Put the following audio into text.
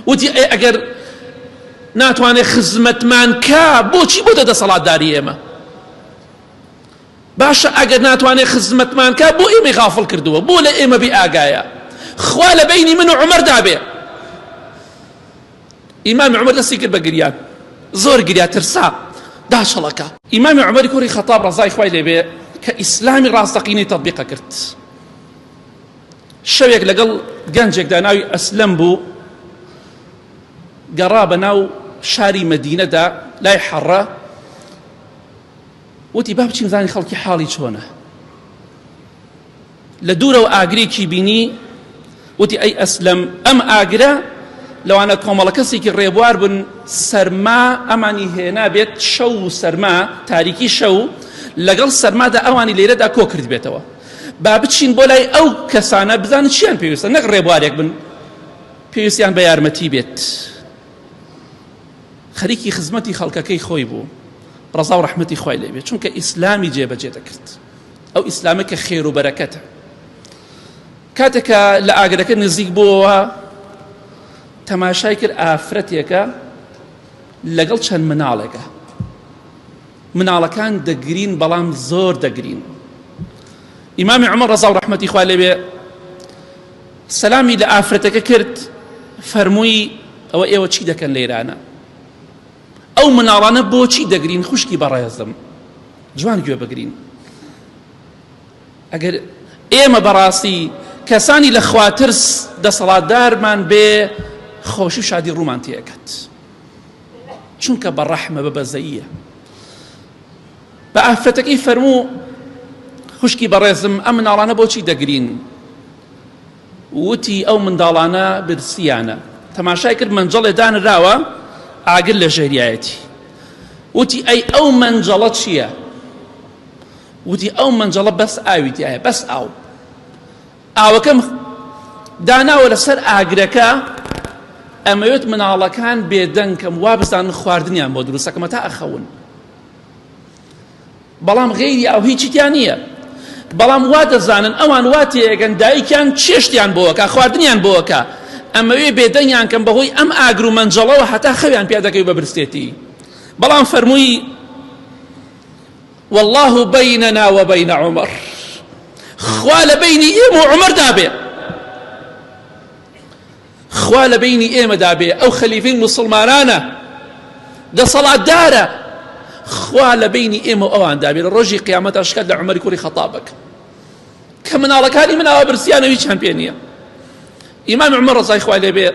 وتی ئەگەر ناتوانێت خزمەتمان کا بۆچی بۆ دەدەسەڵاتداری ئێمە؟ باشە ئەگەر ناتوانێت خزمەتمان کا بۆ ئێمەی غافڵ کردووە، بۆ لە ئێمە بی ئاگایە. خوا لە بینی من و عومەردا بێ. ئیمامی عومەر دەستی کرد بە گریان، زۆر گریا، ترسا، داچەڵەکە. ئیمامی عومەری کوڕی خەتاب ڕەزای خوای لێبێ کە ئیسلامی ڕاستەقینەی تەطبیقە کرد. شەوێک لەگەڵ گەنجێکدا ناوی ئەسلەم بوو، گەڕا بە ناو شاری مەدینەدا لای حەڕە، وتی با بچین زانی خەڵکی حاڵی چۆنە. لە دوورەوە ئاگرێکی بینی، وتی ئەی ئەسلەم، ئەم ئاگرە لەوانە کۆمەڵە کەسێکی ڕێبوار بن، سەرما ئەمانی هێنا بێت، شەو و سەرما، تاریکی شەو لەگەڵ سەرمادا ئەوانی لێرەدا کۆ کرد بێتەوە. با بچین بۆ لای ئەو کەسانە بزانن چیان پێویستە، نەک ڕێبوارێک بن، پێویستیان بە یارمەتی بێت. خەریکی خزمەتی خەڵکەکەی خۆی بوو، ڕەزا و ڕەحمەتی خوای لێ بێت، چونکە ئیسلامی جێبەجێ دەکرد. ئەو ئیسلامە کە خێر و بەرەکەتە. کاتێکە لە ئاگرەکە نزیک بووەوە، تەماشای کرد ئافرەتێکە لەگەڵ چەند مناڵێکە. مناڵەکان دەگرین، بەڵام زۆر دەگرین. ئیمامی عومەر ڕەزا و ڕەحمەتی خوای لێ بێ سەلامی لە ئافرەتەکە کرد، فەرمووی ئەوە ئێوە چی دەکەن لێرانە؟ ئەو مناڵانە بۆچی دەگرین؟ خوشکی بەڕێزم، جوان گوێ بگرین. ئەگەر ئێمە بەڕاستی کەسانی لە خواترس دەسەڵاتدارمان بێ، خۆشی و شادی ڕوومان تێکەت، چونکە بە ڕەحمە، بە بەزەییە. بە ئافرەتەکەی فەرموو خوشکی بەڕێزم، ئەم مناڵانە بۆچی دەگرین؟ وتی ئەو منداڵانە برسیانە. تەماشای کرد مەنجەڵێ دانراوە، ئاگر لە ژێریایەتی. وتی ئەی ئەو مەنجەڵە چییە؟ وتی ئەو مەنجەڵە بەس ئاوی تایە، بەس ئاو. ئاوەکەم داناوە لەسەر ئاگرەکە، ئەمەوێت مناڵەکان بێدەنگکەم وا بزانن خواردنیان بۆ دروستەکەمە تا ئەخەون. بەڵام غەیری ئەو هیچی تیان نییە. بەڵام وا دەزانن ئەوان وا تێگەن دایکیان چێشتیان بۆوەکە، خواردنیان بۆوەکە، ئەمەوێ بێدەنگیان کەم بەهۆی ئەم ئاگر و مەنجەڵەوە هەتا خەویان پێ دەکەوی بە برسێتی. بەڵام فەرمووی والله بەینەنا وبەینە عومەر، خوا لە بینی ئێمە و عومەردا بێ، خوا لە بینی ئێمەدا بێ. ئەو خەلیفەی موسڵمانانە، دەسەڵاتدارە، خوا لە بینی ئێمە ئەواندا بێ. لە ڕۆژی قیامەتە شکات لە عومەری کوڕی خەتابەکە کە مناڵەکانی مناوە برسیانەوی چەند پێ نییە. ئیمامی عومەر ڕەزای خوای لێ بێ